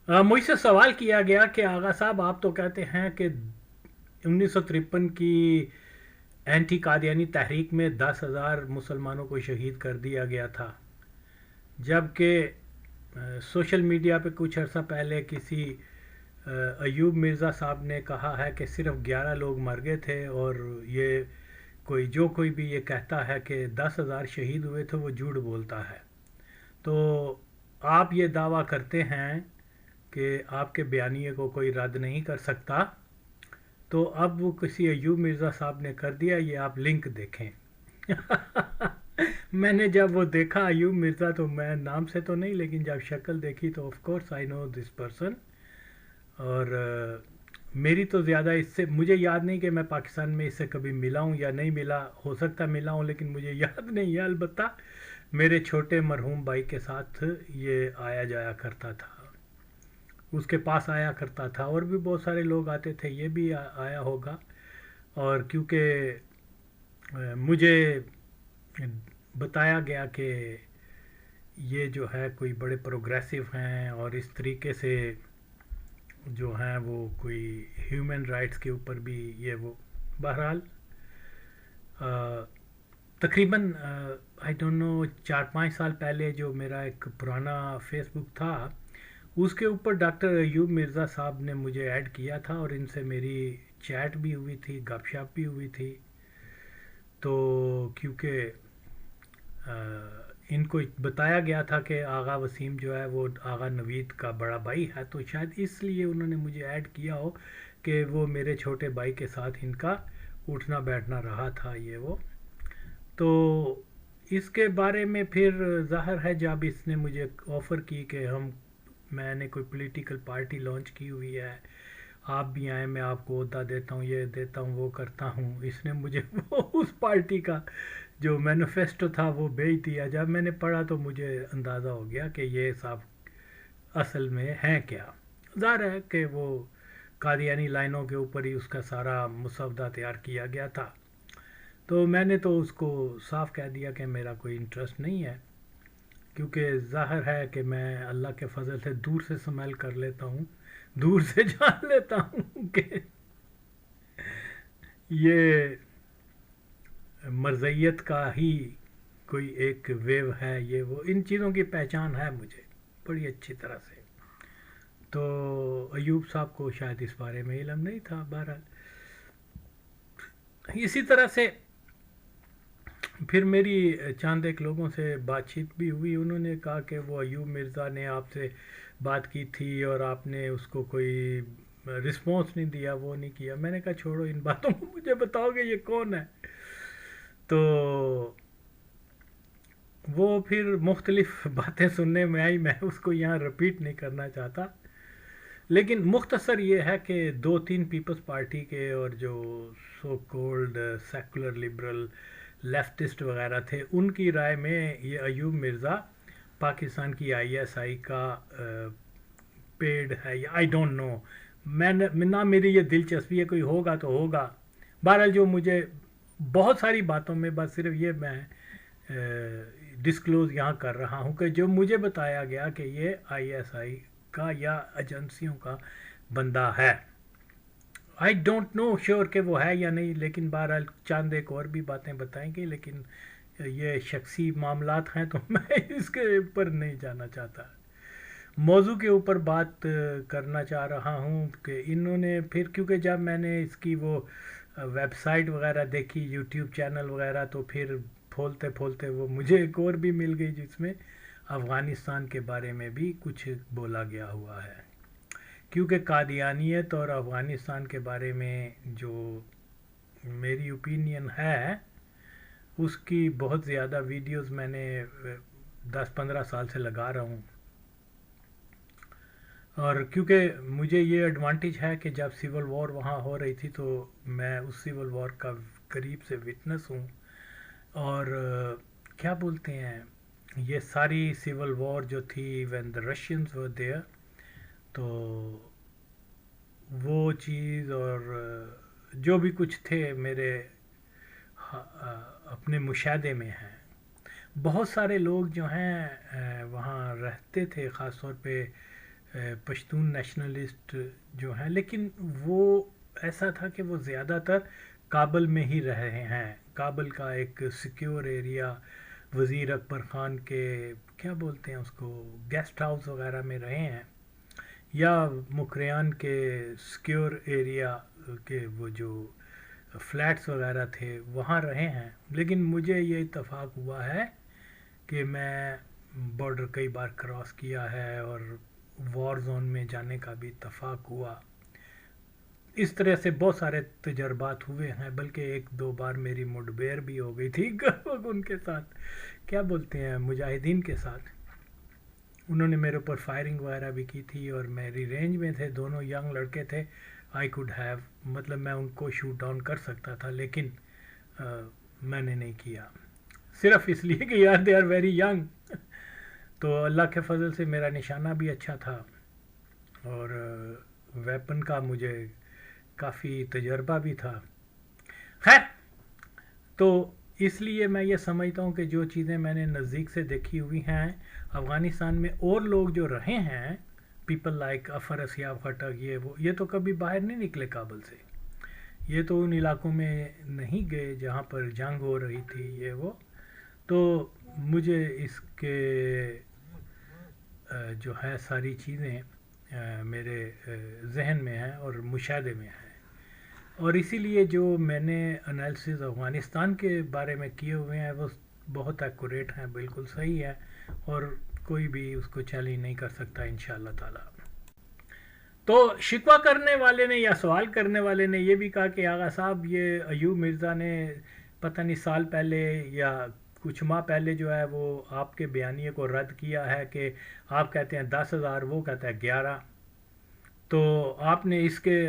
مجھ سے سوال کیا گیا کہ آغا صاحب آپ تو کہتے ہیں کہ 1953 کی اینٹی قادیانی تحریک میں 10,000 مسلمانوں کو شہید کر دیا گیا تھا، جبکہ سوشل میڈیا پہ کچھ عرصہ پہلے کسی ایوب مرزا صاحب نے کہا ہے کہ صرف 11 لوگ مر گئے تھے، اور یہ کوئی بھی یہ کہتا ہے کہ 10,000 شہید ہوئے تھے وہ جھوٹ بولتا ہے۔ تو آپ یہ دعویٰ کرتے ہیں کہ آپ کے بیانیے کو کوئی رد نہیں کر سکتا، تو اب وہ کسی ایوب مرزا صاحب نے کر دیا، یہ آپ لنک دیکھیں۔ میں نے جب وہ دیکھا ایوب مرزا، تو میں نام سے تو نہیں لیکن جب شکل دیکھی تو of course I know this person, اور میری تو زیادہ اس سے مجھے یاد نہیں کہ میں پاکستان میں اس سے کبھی ملا ہوں یا نہیں ملا، ہو سکتا ملا ہوں لیکن مجھے یاد نہیں ہے۔ البتہ میرے چھوٹے مرحوم بھائی کے ساتھ یہ آیا جایا کرتا تھا، اس کے پاس آیا کرتا تھا، اور بھی بہت سارے لوگ آتے تھے، یہ بھی آیا ہوگا۔ اور کیونکہ مجھے بتایا گیا کہ یہ جو ہے کوئی بڑے پروگریسو ہیں اور اس طریقے سے جو ہیں وہ کوئی ہیومن رائٹس کے اوپر بھی یہ وہ بہرحال تقریباً آئی ڈونٹ نو 4-5 سال پہلے جو میرا ایک پرانا فیس بک تھا، اس کے اوپر ڈاکٹر ایوب مرزا صاحب نے مجھے ایڈ کیا تھا، اور ان سے میری چیٹ بھی ہوئی تھی، گپ شپ بھی ہوئی تھی۔ تو کیونکہ ان کو بتایا گیا تھا کہ آغا وسیم جو ہے وہ آغا نوید کا بڑا بھائی ہے، تو شاید اس لیے انہوں نے مجھے ایڈ کیا ہو کہ وہ میرے چھوٹے بھائی کے ساتھ ان کا اٹھنا بیٹھنا رہا تھا یہ وہ۔ تو اس کے بارے میں پھر ظاہر ہے جب اس نے مجھے آفر کی کہ میں نے کوئی پولیٹیکل پارٹی لانچ کی ہوئی ہے، آپ بھی آئیں، میں آپ کو عہدہ دیتا ہوں، یہ دیتا ہوں، وہ کرتا ہوں، اس نے مجھے وہ اس پارٹی کا جو مینوفیسٹو تھا وہ بھیج دیا۔ جب میں نے پڑھا تو مجھے اندازہ ہو گیا کہ یہ صاحب اصل میں ہیں کیا۔ ظاہر ہے کہ وہ قادیانی لائنوں کے اوپر ہی اس کا سارا مسودہ تیار کیا گیا تھا، تو میں نے تو اس کو صاف کہہ دیا کہ میرا کوئی انٹرسٹ نہیں ہے، کیونکہ ظاہر ہے کہ میں اللہ کے فضل سے دور سے سمیل کر لیتا ہوں، دور سے جان لیتا ہوں کہ یہ مرزیت کا ہی کوئی ایک ویو ہے، یہ وہ ان چیزوں کی پہچان ہے مجھے بڑی اچھی طرح سے۔ تو ایوب صاحب کو شاید اس بارے میں علم نہیں تھا، بہرحال اسی طرح سے پھر میری چاند ایک لوگوں سے بات چیت بھی ہوئی، انہوں نے کہا کہ وہ ایوب مرزا نے آپ سے بات کی تھی اور آپ نے اس کو کوئی رسپانس نہیں دیا، وہ نہیں کیا۔ میں نے کہا چھوڑو ان باتوں کو، مجھے بتاؤ کہ یہ کون ہے۔ تو وہ پھر مختلف باتیں سننے میں آئی، میں اس کو یہاں رپیٹ نہیں کرنا چاہتا، لیکن مختصر یہ ہے کہ 2-3 پیپلز پارٹی کے اور جو سو کولڈ سیکولر لبرل لیفٹسٹ وغیرہ تھے، ان کی رائے میں یہ ایوب مرزا پاکستان کی آئی ایس آئی کا پیڈ ہے، یا آئی ڈونٹ نو، نہ میری یہ دلچسپی ہے، کوئی ہوگا تو ہوگا۔ بہرحال جو مجھے بہت ساری باتوں میں بس صرف یہ میں ڈسکلوز یہاں کر رہا ہوں کہ جو مجھے بتایا گیا کہ یہ آئی ایس آئی کا یا ایجنسیوں کا بندہ ہے۔ آئی ڈونٹ نو شیور کہ وہ ہے یا نہیں، لیکن بہرحال چاند ایک اور بھی باتیں بتائیں گے، لیکن یہ شخصی معاملات ہیں تو میں اس کے اوپر نہیں جانا چاہتا۔ موضوع کے اوپر بات کرنا چاہ رہا ہوں کہ انہوں نے پھر، کیونکہ جب میں نے اس کی وہ ویب سائٹ وغیرہ دیکھی، یوٹیوب چینل وغیرہ، تو پھر پھولتے پھولتے وہ مجھے ایک اور بھی مل گئی جس میں افغانستان کے بارے میں بھی کچھ بولا گیا ہوا ہے، کیونکہ قادیانیت اور افغانستان کے بارے میں جو میری اوپینین ہے، اس کی بہت زیادہ ویڈیوز میں نے 10-15 سال سے لگا رہا ہوں، اور کیونکہ مجھے یہ ایڈوانٹیج ہے کہ جب سول وار وہاں ہو رہی تھی تو میں اس سول وار کا قریب سے وٹنس ہوں، اور کیا بولتے ہیں، یہ ساری سول وار جو تھی when the Russians were there, تو وہ چیز اور جو بھی کچھ تھے میرے اپنے مشاہدے میں ہیں۔ بہت سارے لوگ جو ہیں وہاں رہتے تھے، خاص طور پہ پشتون نیشنلسٹ جو ہیں، لیکن وہ ایسا تھا کہ وہ زیادہ تر کابل میں ہی رہے ہیں. کابل کا ایک سیکیور ایریا، وزیر اکبر خان کے کیا بولتے ہیں اس کو، گیسٹ ہاؤس وغیرہ میں رہے ہیں، یا مکریان کے سیکیور ایریا کے وہ جو فلیٹس وغیرہ تھے وہاں رہے ہیں. لیکن مجھے یہ اتفاق ہوا ہے کہ میں بارڈر کئی بار کراس کیا ہے اور وار زون میں جانے کا بھی اتفاق ہوا. اس طرح سے بہت سارے تجربات ہوئے ہیں، بلکہ ایک دو بار میری مڈبیر بھی ہو گئی تھی ان کے ساتھ، کیا بولتے ہیں، مجاہدین کے ساتھ. انہوں نے میرے اوپر فائرنگ وغیرہ بھی کی تھی اور میری رینج میں تھے، دونوں ینگ لڑکے تھے. آئی کوڈ ہیو، مطلب میں ان کو شوٹ ڈاؤن کر سکتا تھا، لیکن میں نے نہیں کیا، صرف اس لیے کہ یار دے آر ویری ینگ. تو اللہ کے فضل سے میرا نشانہ بھی اچھا تھا اور ویپن کا مجھے کافی تجربہ بھی تھا. خیر، تو اس لیے میں یہ سمجھتا ہوں کہ جو چیزیں میں نے نزدیک سے دیکھی ہوئی ہیں افغانستان میں، اور لوگ جو رہے ہیں، پیپل لائک افر اسیاب خٹک، یہ تو کبھی باہر نہیں نکلے کابل سے، یہ تو ان علاقوں میں نہیں گئے جہاں پر جنگ ہو رہی تھی، یہ وہ. تو مجھے اس کے جو ہے ساری چیزیں میرے ذہن میں ہیں اور مشاہدے میں ہیں، اور اسی لیے جو میں نے انالیسز افغانستان کے بارے میں کیے ہوئے ہیں وہ بہت ایکوریٹ ہیں، بالکل صحیح ہے، اور کوئی بھی اس کو چیلنج نہیں کر سکتا انشاءاللہ تعالی. تو شکوہ کرنے والے نے یا سوال کرنے والے نے یہ بھی کہا کہ آغا صاحب یہ ایوب مرزا نے پتہ نہیں سال پہلے یا کچھ ماہ پہلے جو ہے وہ آپ کے بیانیے کو رد کیا ہے کہ آپ کہتے ہیں 10,000، وہ کہتا ہے 11، تو آپ نے اس کے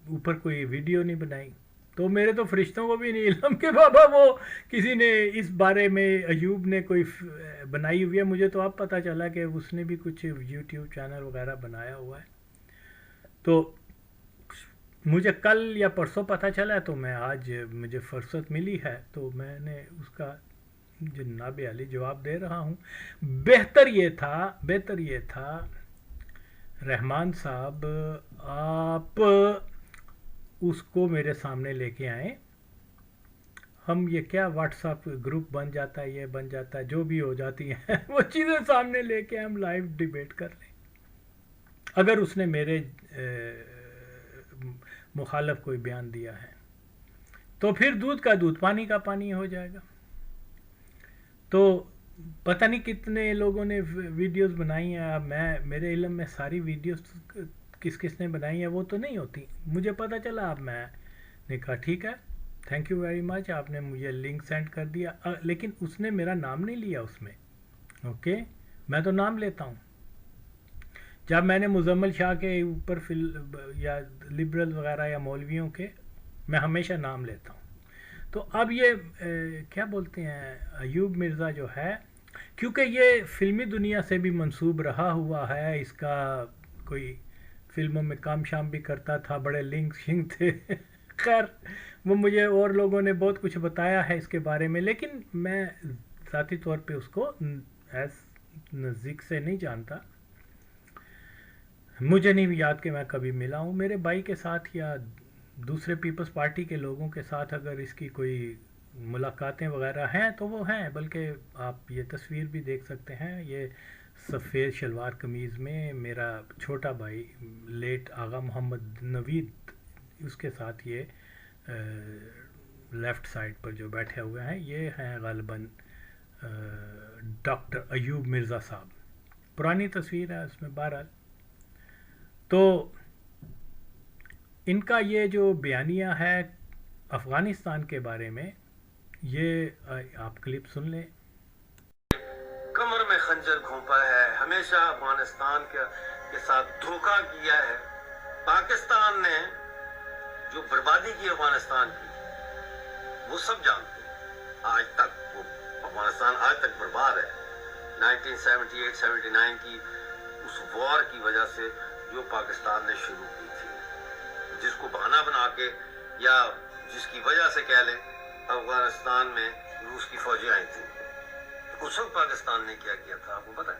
اوپر کوئی ویڈیو نہیں بنائی. تو میرے تو فرشتوں کو بھی نہیں علم کہ بابا وہ کسی نے اس بارے میں ایوب نے کوئی بنائی ہوئی ہے. مجھے تو اب پتہ چلا کہ اس نے بھی کچھ یوٹیوب چینل وغیرہ بنایا ہوا ہے. تو مجھے کل یا پرسوں پتہ چلا، تو میں آج مجھے فرصت ملی ہے تو میں نے اس کا جناب علی جواب دے رہا ہوں. بہتر یہ تھا رحمان صاحب آپ اس کو میرے سامنے لے کے آئیں. ہم یہ کیا واٹس ایپ گروپ بن جاتا ہے، یہ بن جاتا ہے، جو بھی ہو جاتی ہیں وہ چیزیں سامنے لے کے ہم لائیو ڈیبیٹ کر لیں. اگر اس نے میرے مخالف کوئی بیان دیا ہے تو پھر دودھ کا دودھ، پانی کا پانی ہو جائے گا. تو پتہ نہیں کتنے لوگوں نے ویڈیوز بنائی ہیں. اب میرے علم میں ساری ویڈیوز کس نے بنائی ہیں وہ تو نہیں ہوتی. مجھے پتہ چلا، اب میں نے کہا ٹھیک ہے، تھینک یو ویری مچ، آپ نے مجھے لنک سینڈ کر دیا. لیکن اس نے میرا نام نہیں لیا اس میں. اوکے، میں تو نام لیتا ہوں. جب میں نے مزمل شاہ کے اوپر یا لبرل وغیرہ یا مولویوں کے، میں ہمیشہ نام لیتا ہوں. تو اب یہ کیا بولتے ہیں، ایوب مرزا جو ہے، کیونکہ یہ فلمی دنیا سے بھی منسوب رہا ہوا ہے، اس کا کوئی فلموں میں کام شام بھی کرتا تھا، بڑے لنک شنک تھے. خیر، وہ مجھے اور لوگوں نے بہت کچھ بتایا ہے اس کے بارے میں، لیکن میں ذاتی طور پہ اس کو ایز نزدیک سے نہیں جانتا. مجھے نہیں یاد کہ میں کبھی ملا ہوں. میرے بھائی کے ساتھ یا دوسرے پیپلز پارٹی کے لوگوں کے ساتھ اگر اس کی کوئی ملاقاتیں وغیرہ ہیں تو وہ ہیں، بلکہ آپ یہ تصویر بھی دیکھ سکتے ہیں. یہ سفید شلوار قمیض میں میرا چھوٹا بھائی لیٹ آغا محمد نوید، اس کے ساتھ یہ لیفٹ سائڈ پر جو بیٹھے ہوئے ہیں یہ ہیں غالباً ڈاکٹر ایوب مرزا صاحب. پرانی تصویر ہے اس میں. بہرحال تو ان کا یہ جو بیانیہ ہے افغانستان کے بارے میں، یہ آپ کلپ سن لیں. کمر میں خنجر گھونپا ہے، ہمیشہ افغانستان کے ساتھ دھوکہ کیا ہے. پاکستان نے جو بربادی کی افغانستان کی وہ سب جانتے ہیں. آج تک وہ افغانستان آج تک برباد ہے. 1978-79 کی اس وار کی وجہ سے جو پاکستان نے شروع کی تھی، جس کو بہانہ بنا کے یا جس کی وجہ سے کہہ لیں افغانستان میں روس کی فوجیں آئی تھیں. اس وقت پاکستان نے کیا تھا آپ کو پتہ ہے؟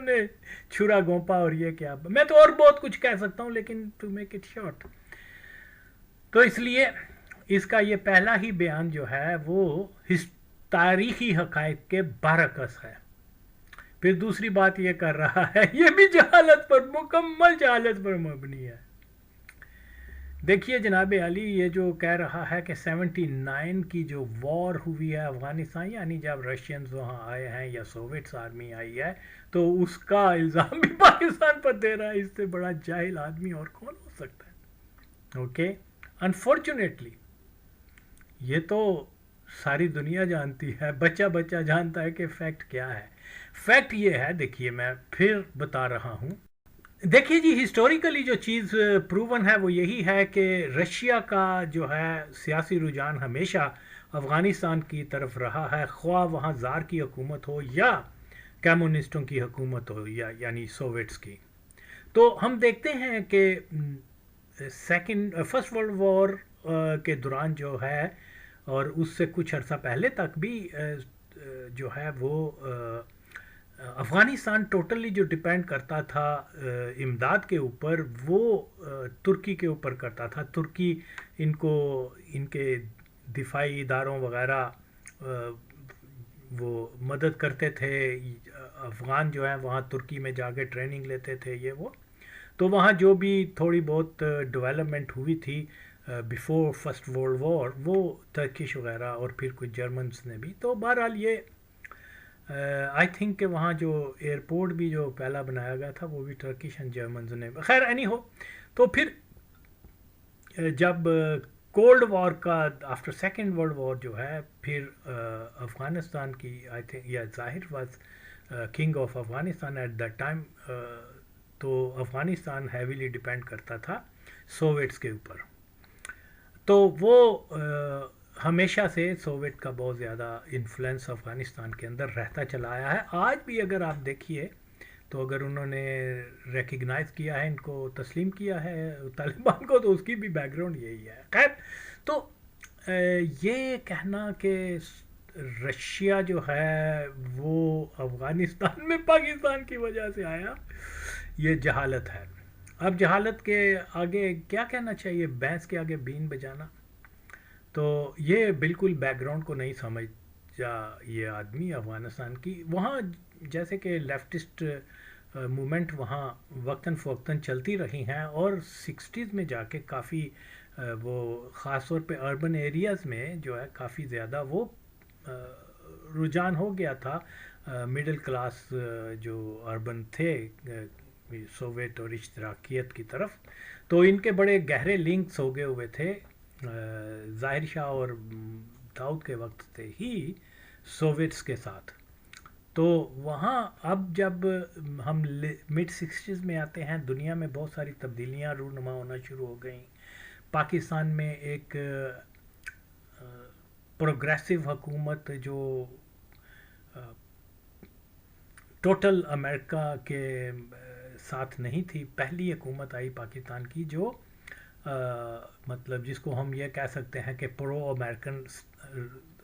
انہوں نے چھرا گھونپا اور یہ کیا. میں تو اور بہت کچھ کہہ سکتا ہوں لیکن ٹو میک اٹ شارٹ، تو اس لیے اس کا یہ پہلا ہی بیان جو ہے وہ تاریخی حقائق کے برعکس ہے. پھر دوسری بات یہ کر رہا ہے، یہ بھی جہالت پر، مکمل جہالت پر مبنی ہے. دیکھیے جناب علی، یہ جو کہہ رہا ہے کہ 79 کی جو وار ہوئی ہے افغانستان، یعنی جب رشینز وہاں آئے ہیں یا سوویٹس آرمی آئی ہے، تو اس کا الزام بھی پاکستان پر دے رہا ہے. اس سے بڑا جاہل آدمی اور کون ہو سکتا ہے؟ اوکے، انفارچونیٹلی یہ تو ساری دنیا جانتی ہے، بچہ بچہ جانتا ہے کہ فیکٹ کیا ہے. فیکٹ یہ ہے، دیکھیے میں پھر بتا رہا ہوں. دیکھیے جی، ہسٹوریکلی جو چیز پروون ہے وہ یہی ہے کہ رشیا کا جو ہے سیاسی رجحان ہمیشہ افغانستان کی طرف رہا ہے، خواہ وہاں زار کی حکومت ہو یا کمیونسٹوں کی حکومت ہو، یا یعنی سوویٹس کی. تو ہم دیکھتے ہیں کہ فرسٹ ورلڈ وار کے دوران جو ہے، اور اس سے کچھ عرصہ پہلے تک بھی جو ہے وہ افغانستان ٹوٹلی جو ڈپینڈ کرتا تھا امداد کے اوپر، وہ ترکی کے اوپر کرتا تھا. ترکی ان کے دفاعی اداروں وغیرہ وہ مدد کرتے تھے. افغان جو ہیں وہاں ترکی میں جا کے ٹریننگ لیتے تھے یہ وہ. تو وہاں جو بھی تھوڑی بہت ڈیولپمنٹ ہوئی تھی بیفور فرسٹ ورلڈ وار، وہ ترکش وغیرہ اور پھر کچھ جرمنس نے بھی. تو بہرحال یہ آئی تھنک کہ وہاں جو ایئرپورٹ بھی جو پہلا بنایا گیا تھا وہ بھی ٹرکش اینڈ جرمنز نے. خیر اینی ہو، تو پھر جب کولڈ وار کا آفٹر سیکنڈ ورلڈ وار جو ہے، پھر افغانستان کی آئی تھنک یا Zahir was king of Afghanistan at that time. تو افغانستان ہیویلی ڈپینڈ کرتا تھا سوویٹس کے اوپر. تو وہ ہمیشہ سے سوویٹ کا بہت زیادہ انفلوئنس افغانستان کے اندر رہتا چلا آیا ہے. آج بھی اگر آپ دیکھیے تو اگر انہوں نے ریکگنائز کیا ہے، ان کو تسلیم کیا ہے طالبان کو، تو اس کی بھی بیک گراؤنڈ یہی ہے. خیر، تو یہ کہنا کہ رشیا جو ہے وہ افغانستان میں پاکستان کی وجہ سے آیا، یہ جہالت ہے. اب جہالت کے آگے کیا کہنا چاہیے، بھینس کے آگے بین بجانا. تو یہ بالکل بیک گراؤنڈ کو نہیں سمجھا یہ آدمی افغانستان کی. وہاں جیسے کہ لیفٹسٹ موومنٹ وہاں وقتاً فوقتاً چلتی رہی ہیں، اور 60s میں جا کے کافی وہ خاص طور پہ اربن ایریاز میں جو ہے کافی زیادہ وہ رجحان ہو گیا تھا مڈل کلاس جو اربن تھے سوویت اور اشتراکیت کی طرف. تو ان کے بڑے گہرے لنکس ہو گئے ہوئے تھے ظاہر شاہ اور داؤد کے وقت سے ہی سوویٹس کے ساتھ. تو وہاں اب جب ہم مڈ 60s میں آتے ہیں، دنیا میں بہت ساری تبدیلیاں رونما ہونا شروع ہو گئیں. پاکستان میں ایک پروگریسو حکومت جو ٹوٹل امریکہ کے ساتھ نہیں تھی، پہلی حکومت آئی پاکستان کی جو مطلب جس کو ہم یہ کہہ سکتے ہیں کہ پرو امریکن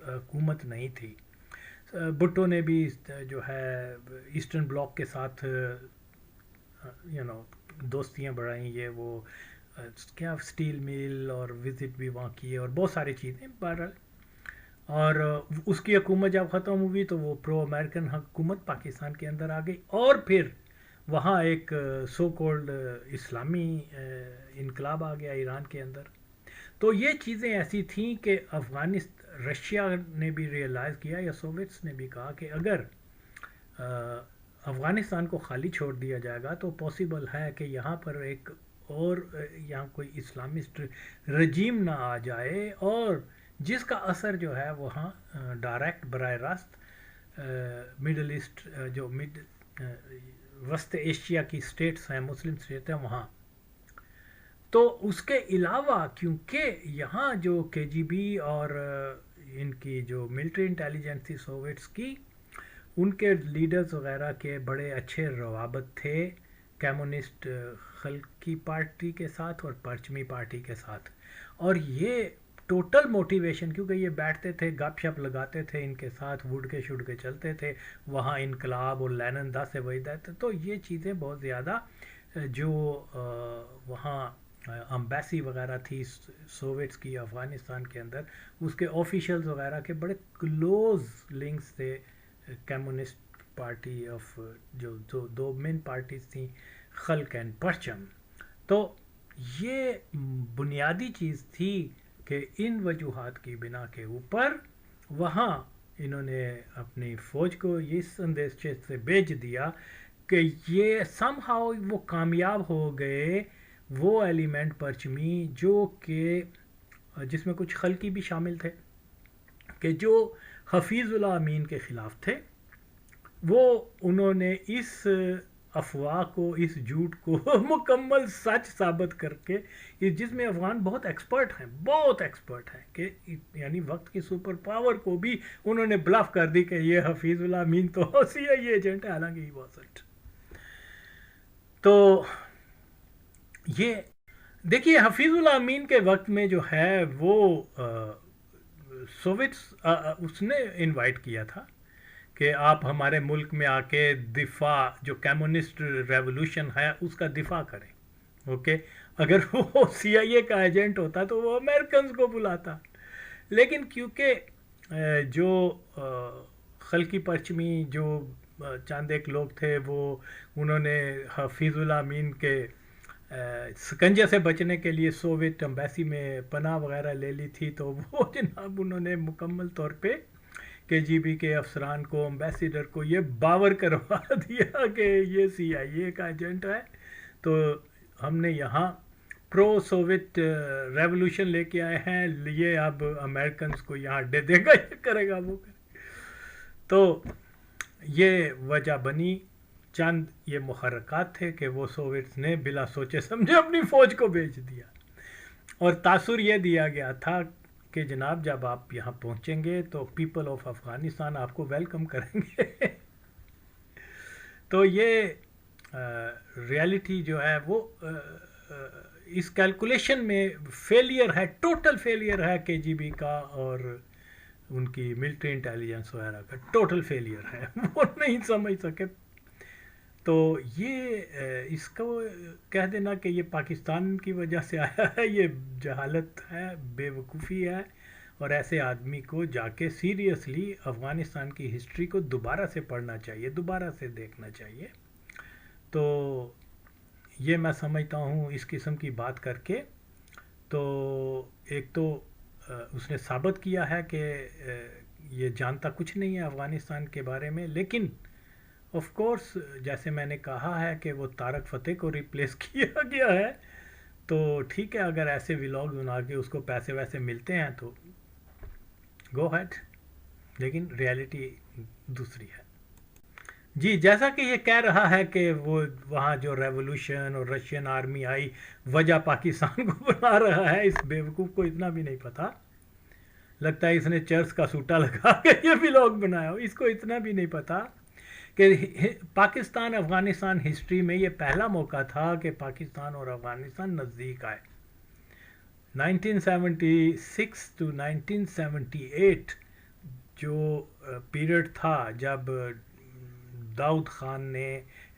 حکومت نہیں تھی. بھٹو نے بھی جو ہے ایسٹرن بلاک کے ساتھ دوستیاں بڑھائیں، یہ وہ کیا اسٹیل میل اور وزٹ بھی وہاں کیے اور بہت ساری چیزیں. بہرحال اور اس کی حکومت جب ختم ہوئی تو وہ پرو امریکن حکومت پاکستان کے اندر آ گئی، اور پھر وہاں ایک سو کولڈ اسلامی انقلاب آ گیا ایران کے اندر. تو یہ چیزیں ایسی تھیں کہ رشیا نے بھی ریئلائز کیا یا سوویٹس نے بھی کہا کہ اگر افغانستان کو خالی چھوڑ دیا جائے گا تو پاسبل ہے کہ یہاں پر ایک اور یہاں کوئی اسلامسٹ رجیم نہ آ جائے، اور جس کا اثر جو ہے وہاں ڈائریکٹ براہ راست مڈل ایسٹ جو وسط ایشیا کی سٹیٹس ہیں، مسلم سٹیٹ ہیں وہاں. تو اس کے علاوہ کیونکہ یہاں جو کے جی بی اور ان کی جو ملٹری انٹیلیجنس تھی سوویٹس کی، ان کے لیڈرز وغیرہ کے بڑے اچھے روابط تھے کمیونسٹ خلقی پارٹی کے ساتھ اور پرچمی پارٹی کے ساتھ. اور یہ ٹوٹل موٹیویشن، کیونکہ یہ بیٹھتے تھے گپ شپ لگاتے تھے ان کے ساتھ، ووڈ کے شوڈ کے چلتے تھے وہاں، انقلاب اور لینن دا سے وجدہ تھے، تو یہ چیزیں بہت زیادہ جو وہاں امبیسی وغیرہ تھی سوویٹس کی افغانستان کے اندر، اس کے آفیشلز وغیرہ کے بڑے کلوز لنکس تھے کمیونسٹ پارٹی آف جو دو مین پارٹیز تھیں، خلق اینڈ پرچم. تو یہ بنیادی چیز تھی کہ ان وجوہات کی بنا کے اوپر وہاں انہوں نے اپنی فوج کو اس اندیشے سے بھیج دیا کہ یہ سم ہاؤ وہ کامیاب ہو گئے وہ ایلیمنٹ پرچمی جو کہ جس میں کچھ خلقی بھی شامل تھے، کہ جو حفیظ اللہ امین کے خلاف تھے، وہ انہوں نے اس افواہ کو، اس جھوٹ کو مکمل سچ ثابت کر کے، جس میں افغان بہت ایکسپرٹ ہیں کہ یعنی وقت کی سپر پاور کو بھی انہوں نے بلف کر دی کہ یہ حفیظ اللہ امین تو CIA ایجنٹ ہے، حالانکہ ہی واسنٹ. تو یہ دیکھیے حفیظ اللہ امین کے وقت میں جو ہے وہ سوویٹس اس نے انوائٹ کیا تھا کہ آپ ہمارے ملک میں آ کے دفاع، جو کمیونسٹ ریولوشن ہے اس کا دفاع کریں. اوکے، اگر وہ CIA کا ایجنٹ ہوتا تو وہ امریکنز کو بلاتا، لیکن کیونکہ جو خلقی پرچمی جو چند ایک لوگ تھے وہ انہوں نے حفیظ اللہ امین کے سکنجے سے بچنے کے لیے سوویت امبیسی میں پناہ وغیرہ لے لی تھی، تو وہ جناب انہوں نے مکمل طور پہ KGB کے افسران کو، امبیسیڈر کو یہ باور کروا دیا کہ یہ CIA کا ایجنٹ ہے، تو ہم نے یہاں پرو سوویت ریولوشن لے کے آئے ہیں، یہ اب امریکنز کو یہاں دے دے گا، یہ کرے گا وہ کرے. تو یہ وجہ بنی، چند یہ محرکات تھے کہ وہ سوویٹس نے بلا سوچے سمجھے اپنی فوج کو بھیج دیا، اور تاثر یہ دیا گیا تھا کہ جناب جب آپ یہاں پہنچیں گے تو پیپل آف افغانستان آپ کو ویلکم کریں گے. تو یہ ریالٹی جو ہے وہ اس کیلکولیشن میں فیلئر ہے، ٹوٹل فیلئر ہے KGB کا اور ان کی ملٹری انٹیلیجنس وغیرہ کا ٹوٹل فیلئر ہے، وہ نہیں سمجھ سکے. تو یہ اس کو کہہ دینا کہ یہ پاکستان کی وجہ سے آیا ہے، یہ جہالت ہے، بے وقوفی ہے، اور ایسے آدمی کو جا کے سیریسلی افغانستان کی ہسٹری کو دوبارہ سے پڑھنا چاہیے، دوبارہ سے دیکھنا چاہیے. تو یہ میں سمجھتا ہوں اس قسم کی بات کر کے، تو ایک تو اس نے ثابت کیا ہے کہ یہ جانتا کچھ نہیں ہے افغانستان کے بارے میں، لیکن آف کورس جیسے میں نے کہا ہے کہ وہ طارق فتح کو ریپلیس کیا گیا ہے، تو ٹھیک ہے اگر ایسے ولاگز بنا کے اس کو پیسے ویسے ملتے ہیں تو گو ہیڈ، لیکن ریالٹی دوسری ہے. جی جیسا کہ یہ کہہ رہا ہے کہ وہ وہاں جو ریولوشن اور رشین آرمی آئی وجہ پاکستان کو بنا رہا ہے، اس بیوقوف کو اتنا بھی نہیں پتا، لگتا ہے اس نے چرچ کا سوٹا لگا کے یہ ولاگ بنایا ہو، اس کو اتنا بھی نہیں پتا کہ پاکستان افغانستان ہسٹری میں یہ پہلا موقع تھا کہ پاکستان اور افغانستان نزدیک آئے. 1976 to 1978 جو پیریڈ تھا جب داؤد خان نے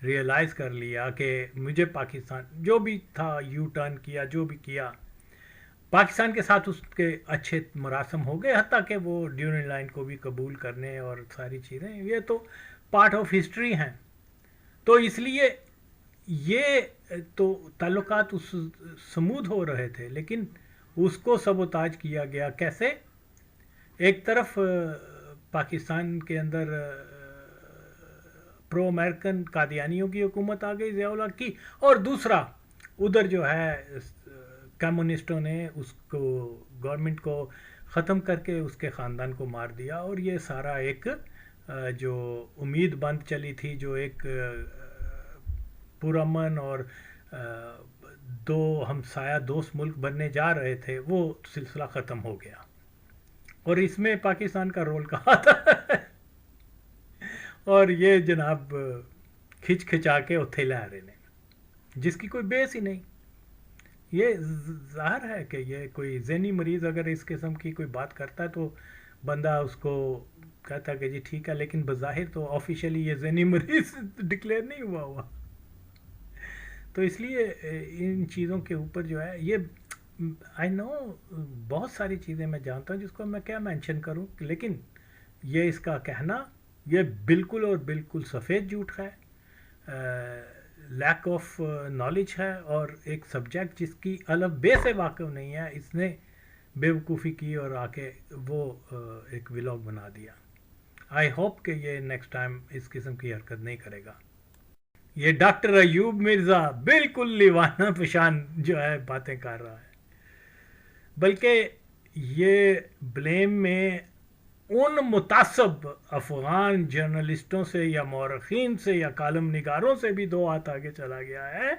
ریئلائز کر لیا کہ مجھے پاکستان جو بھی تھا یو ٹرن کیا، جو بھی کیا، پاکستان کے ساتھ اس کے اچھے مراسم ہو گئے، حتیٰ کہ وہ ڈیورنگ لائن کو بھی قبول کرنے اور ساری چیزیں، یہ تو پارٹ آف ہسٹری ہیں. تو اس لیے یہ تو تعلقات اس سمودھ ہو رہے تھے، لیکن اس کو سبوتاج کیا گیا. کیسے؟ ایک طرف پاکستان کے اندر پرو امریکن قادیانیوں کی حکومت آ گئی ضیاء الحق کی، اور دوسرا ادھر جو ہے کمیونسٹوں نے اس کو گورنمنٹ کو ختم کر کے اس کے خاندان کو مار دیا، اور یہ سارا ایک جو امید بند چلی تھی، جو ایک پرامن اور دو ہمسایہ دوست ملک بننے جا رہے تھے، وہ سلسلہ ختم ہو گیا. اور اس میں پاکستان کا رول کہاں تھا؟ اور یہ جناب کھچا کے اتھے لے رہے ہیں، جس کی کوئی بیس ہی نہیں. یہ ظاہر ہے کہ یہ کوئی ذہنی مریض اگر اس قسم کی کوئی بات کرتا ہے تو بندہ اس کو کہتا ہے کہ جی ٹھیک ہے، لیکن بظاہر تو آفیشیلی یہ ذہنی مریض ڈکلیئر نہیں ہوا. تو اس لیے ان چیزوں کے اوپر جو ہے یہ آئی نو بہت ساری چیزیں میں جانتا ہوں جس کو میں کیا مینشن کروں، لیکن یہ اس کا کہنا یہ بالکل اور بالکل سفید جھوٹ ہے، لیک آف نالج ہے، اور ایک سبجیکٹ جس کی الف بے سے واقف نہیں ہے اس نے بیوقوفی کی اور آ کے وہ ایک ولاگ بنا دیا. آئی ہوپ کہ یہ نیکسٹ ٹائم اس قسم کی حرکت نہیں کرے گا. یہ ڈاکٹر ایوب مرزا بالکل لیوانہ پشان جو ہے باتیں کر رہا ہے، بلکہ یہ بلیم میں ان متعصب افغان جرنلسٹوں سے یا مورخین سے یا کالم نگاروں سے بھی دو ہاتھ آگے چلا گیا ہے،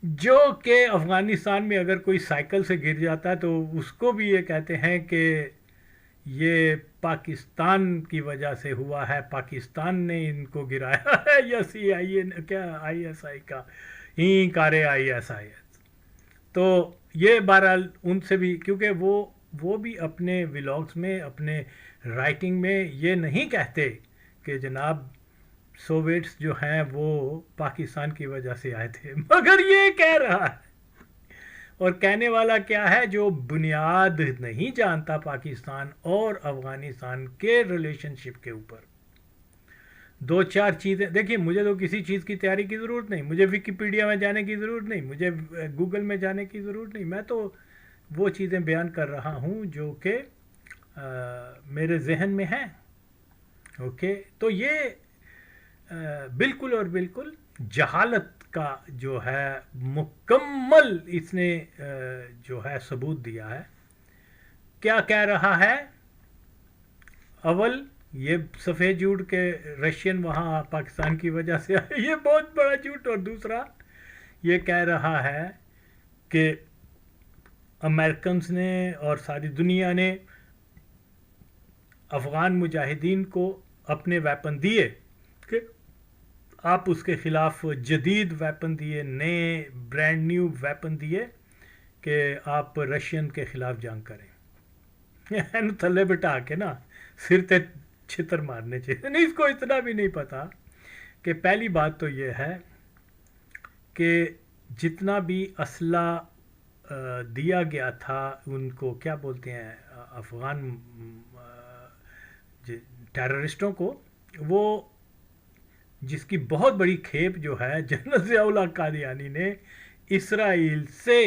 جو کہ افغانستان میں اگر کوئی سائیکل سے گر جاتا ہے تو اس کو بھی یہ کہتے ہیں کہ یہ پاکستان کی وجہ سے ہوا ہے، پاکستان نے ان کو گرایا ہے، یا CIA کیا ISI کا ہی کارے ISIS. تو یہ بہرحال ان سے بھی، کیونکہ وہ بھی اپنے ولاگز میں اپنے رائٹنگ میں یہ نہیں کہتے کہ جناب سوویٹس جو ہیں وہ پاکستان کی وجہ سے آئے تھے، مگر یہ کہہ رہا ہے. اور کہنے والا کیا ہے؟ جو بنیاد نہیں جانتا پاکستان اور افغانستان کے ریلیشن شپ کے اوپر. دو چار چیزیں دیکھیے، مجھے تو کسی چیز کی تیاری کی ضرورت نہیں، مجھے ویکیپیڈیا میں جانے کی ضرورت نہیں، مجھے گوگل میں جانے کی ضرورت نہیں. میں تو وہ چیزیں بیان کر رہا ہوں جو کہ میرے ذہن میں ہیں. اوکے، تو یہ بالکل اور بالکل جہالت کا جو ہے مکمل اس نے جو ہے ثبوت دیا ہے. کیا کہہ رہا ہے؟ اول یہ سفید جھوٹ کہ رشین وہاں پاکستان کی وجہ سے آئے، یہ بہت بڑا جھوٹ. اور دوسرا یہ کہہ رہا ہے کہ امریکنز نے اور ساری دنیا نے افغان مجاہدین کو اپنے ویپن دیے، کہ آپ اس کے خلاف جدید ویپن دیے، نئے برانڈ نیو ویپن دیے کہ آپ رشین کے خلاف جنگ کریں. تھلے بٹھا کے نا سر تے چھتر مارنے چاہیے. نہیں، اس کو اتنا بھی نہیں پتا کہ پہلی بات تو یہ ہے کہ جتنا بھی اسلحہ دیا گیا تھا ان کو، کیا بولتے ہیں، افغان ٹیررسٹوں کو، وہ جس کی بہت بڑی کھیپ جو ہے جنرل ضیاء اللہ قادیانی نے اسرائیل سے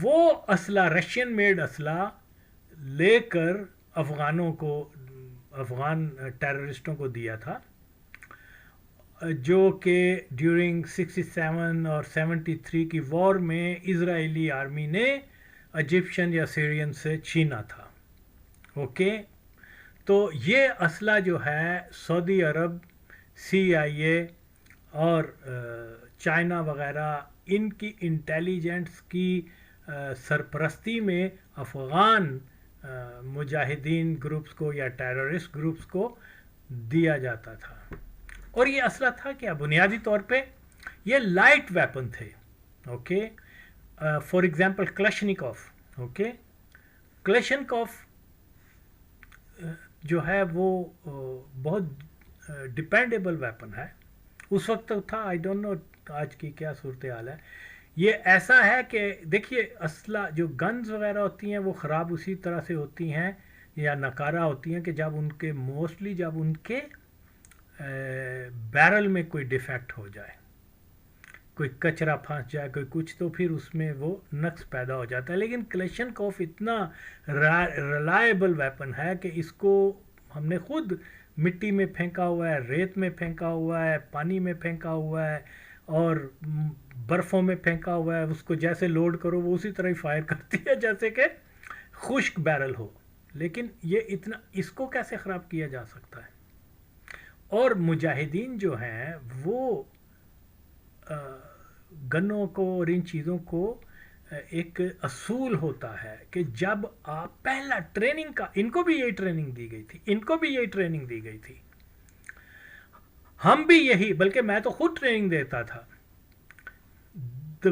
وہ اسلحہ، رشین میڈ اسلحہ لے کر افغانوں کو، افغان ٹیررسٹوں کو دیا تھا، جو کہ ڈیورنگ 67 اور 73 کی وار میں اسرائیلی آرمی نے ایجپشن یا سیرین سے چھینا تھا. اوکے، تو یہ اسلحہ جو ہے سعودی عرب، CIA اور چائنا وغیرہ ان کی انٹیلیجنس کی سرپرستی میں افغان مجاہدین گروپس کو یا ٹیررسٹ گروپس کو دیا جاتا تھا. اور یہ اسلحہ تھا کیا؟ بنیادی طور پہ یہ لائٹ ویپن تھے. Okay, for example Kalashnikov. Okay, Kalashnikov جو ہے وہ بہت ڈپینڈیبل ویپن ہے. اس وقت تو تھا، آئی ڈونٹ نو آج کی کیا صورتحال ہے. یہ ایسا ہے کہ دیکھیے اسلحہ جو گنز وغیرہ ہوتی ہیں وہ خراب اسی طرح سے ہوتی ہیں یا ناکارہ ہوتی ہیں کہ جب ان کے موسٹلی جب ان کے بیرل میں کوئی ڈیفیکٹ ہو جائے، کوئی کچرا پھنس جائے، کوئی کچھ، تو پھر اس میں وہ نقص پیدا ہو جاتا ہے. لیکن کلاشنکوف اتنا ریلائبل ویپن ہے کہ اس کو ہم نے خود مٹی میں پھینکا ہوا ہے، ریت میں پھینکا ہوا ہے، پانی میں پھینکا ہوا ہے اور برفوں میں پھینکا ہوا ہے. اس کو جیسے لوڈ کرو وہ اسی طرح ہی فائر کرتی ہے جیسے کہ خشک بیرل ہو. لیکن یہ اتنا، اس کو کیسے خراب کیا جا سکتا ہے؟ اور مجاہدین جو ہیں وہ گنوں کو اور ان چیزوں کو ایک اصول ہوتا ہے کہ جب آپ پہلا ٹریننگ کا، ان کو بھی یہی ٹریننگ دی گئی تھی، ان کو بھی یہی ٹریننگ دی گئی تھی، ہم بھی یہی، بلکہ میں تو خود ٹریننگ دیتا تھا. The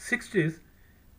60s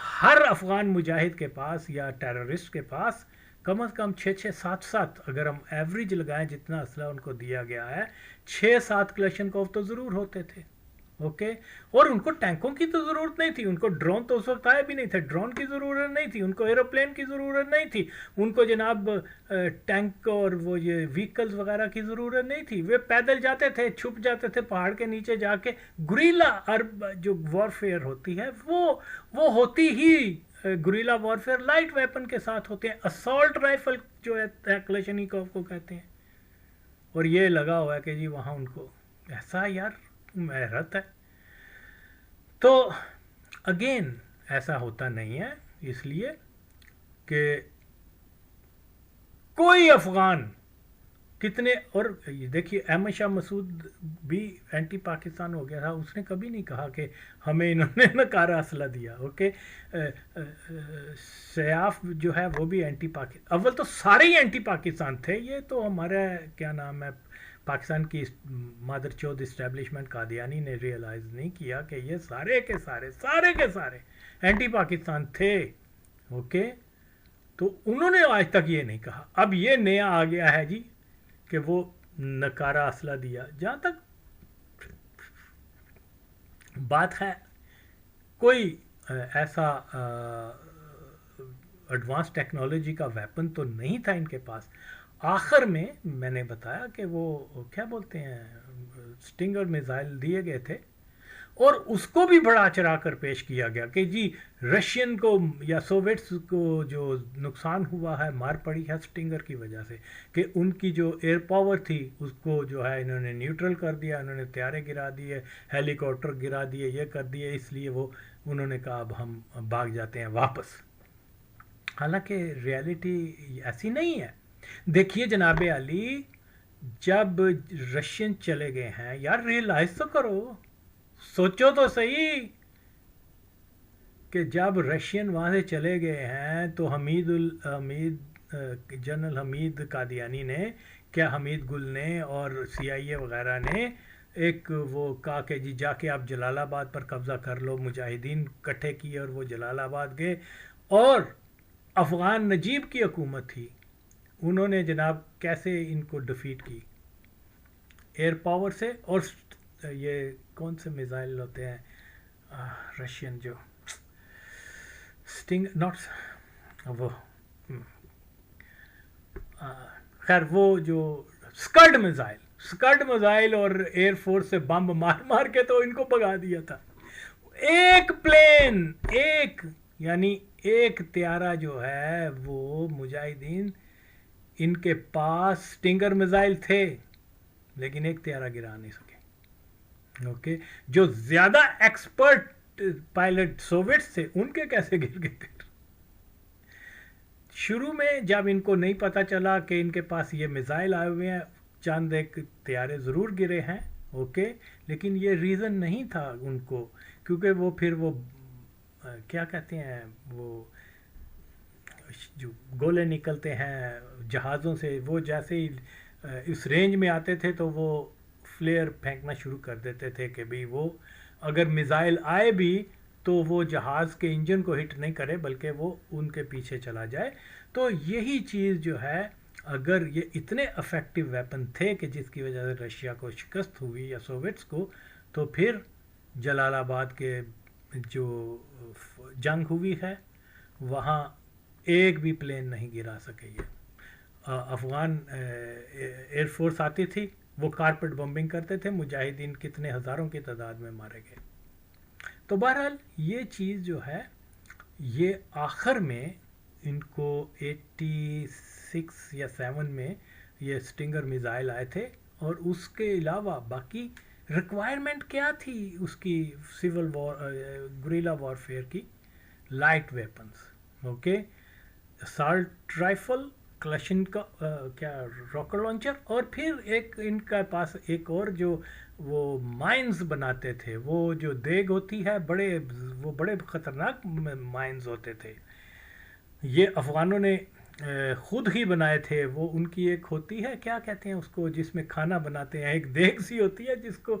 ہر افغان مجاہد کے پاس یا ٹیررسٹ کے پاس کم از کم 6-7 اگر ہم ایوریج لگائیں جتنا اسلحہ ان کو دیا گیا ہے 6-7 کلاشنکوف تو ضرور ہوتے تھے. اوکے, اور ان کو ٹینکوں کی تو ضرورت نہیں تھی, ان کو ڈرون تو اس وقت آئے بھی نہیں تھے, ڈرون کی ضرورت نہیں تھی, ان کو ایروپلین کی ضرورت نہیں تھی, ان کو جناب ٹینک اور وہ یہ وہیکلز وغیرہ کی ضرورت نہیں تھی. وہ پیدل جاتے تھے, چھپ جاتے تھے پہاڑ کے نیچے جا کے. گریلا جو وارفیئر ہوتی ہے وہ ہوتی ہی گریلا وارفیئر لائٹ ویپن کے ساتھ ہوتے ہیں. اسالٹ رائفل جو ہے کلاشنکوف کو کہتے ہیں, اور یہ لگا ہوا ہے کہ جی وہاں ان کو ایسا یار حیرت ہے. تو اگین ایسا ہوتا نہیں ہے, اس لیے کہ کوئی افغان کتنے, اور دیکھیے احمد شاہ مسعود بھی اینٹی پاکستان ہو گیا تھا, اس نے کبھی نہیں کہا کہ ہمیں انہوں نے نکارا اسلحہ دیا. اوکے, سیاف جو ہے وہ بھی اینٹی پاکستان, اول تو سارے ہی اینٹی پاکستان تھے. یہ تو ہمارا کیا نام ہے پاکستان کی مادر چودھ اسٹیبلشمنٹ قادیانی نے ریئلائز نہیں کیا کہ یہ سارے کے سارے اینٹی پاکستان تھے. اوکے, تو انہوں نے آج تک یہ نہیں کہا. اب یہ نیا آ گیا ہے جی کہ وہ نکارا اسلحہ دیا. جہاں تک بات ہے کوئی ایسا ایڈوانس ٹیکنالوجی کا ویپن تو نہیں تھا ان کے پاس. آخر میں نے بتایا کہ وہ کیا بولتے ہیں سٹنگر میزائل دیے گئے تھے, اور اس کو بھی بڑا چڑھا کر پیش کیا گیا کہ جی رشین کو یا سوویٹس کو جو نقصان ہوا ہے, مار پڑی ہے سٹنگر کی وجہ سے, کہ ان کی جو ایئر پاور تھی اس کو جو ہے انہوں نے نیوٹرل کر دیا, انہوں نے طیارے گرا دیے, ہیلی کاپٹر گرا دیے, یہ کر دیے, اس لیے وہ انہوں نے کہا اب ہم بھاگ جاتے ہیں واپس. حالانکہ ریالٹی ایسی نہیں ہے. دیکھیے جناب علی, جب رشین چلے گئے ہیں یار ریئلائز تو کرو, سوچو تو صحیح کہ جب رشین وہاں سے چلے گئے ہیں تو جنرل حمید قادیانی نے, کیا حمید گل نے اور CIA وغیرہ نے ایک وہ کہا کہ جی جا کے آپ جلال آباد پر قبضہ کر لو. مجاہدین کٹھے کیے اور وہ جلال آباد گئے, اور افغان نجیب کی حکومت تھی, انہوں نے جناب کیسے ان کو ڈیفیٹ کی ایئر پاور سے. اور یہ کون سے میزائل ہوتے ہیں رشین جو سٹنگ ناٹ وہ خیر وہ جو سکڈ میزائل اور ایئر فورس سے بم مار کے تو ان کو بھگا دیا تھا. ایک پلین یعنی ایک طیارہ جو ہے وہ مجاہدین ان کے پاس سٹنگر میزائل تھے لیکن ایک طیارہ گرا نہیں سکے. اوکے, جو زیادہ ایکسپرٹ پائلٹ سوویٹس تھے ان کے کیسے گر گئے تھے. شروع میں جب ان کو نہیں پتا چلا کہ ان کے پاس یہ میزائل آئے ہوئے ہیں, چند ایک طیارے ضرور گرے ہیں. اوکے, لیکن یہ ریزن نہیں تھا ان کو, کیونکہ وہ پھر وہ کیا کہتے ہیں وہ جو گولے نکلتے ہیں جہازوں سے, وہ جیسے ہی اس رینج میں آتے تھے تو وہ فلیئر پھینکنا شروع کر دیتے تھے کہ بھئی وہ اگر میزائل آئے بھی تو وہ جہاز کے انجن کو ہٹ نہیں کرے بلکہ وہ ان کے پیچھے چلا جائے. تو یہی چیز جو ہے, اگر یہ اتنے افیکٹو ویپن تھے کہ جس کی وجہ سے رشیا کو شکست ہوئی یا سوویٹس کو, تو پھر جلال آباد کے جو جنگ ہوئی ہے وہاں ایک بھی پلین نہیں گرا سکے. یہ افغان ایئر فورس آتی تھی, وہ کارپٹ بمبنگ کرتے تھے, مجاہدین کتنے ہزاروں کی تعداد میں مارے گئے. تو بہرحال یہ چیز جو ہے یہ آخر میں ان کو 86 یا 7 میں یہ سٹنگر میزائل آئے تھے, اور اس کے علاوہ باقی ریکوائرمنٹ کیا تھی اس کی سول گریلا وارفیئر کی, light weapons. Okay, assault rifle, کلاشن کا کیا راکٹ لانچر, اور پھر ایک ان کا پاس ایک اور جو وہ مائنز بناتے تھے, وہ جو دیگ ہوتی ہے بڑے خطرناک مائنز ہوتے تھے. یہ افغانوں نے خود ہی بنائے تھے. وہ ان کی ایک ہوتی ہے کیا کہتے ہیں اس کو جس میں کھانا بناتے ہیں, ایک دیگ سی ہوتی ہے جس کو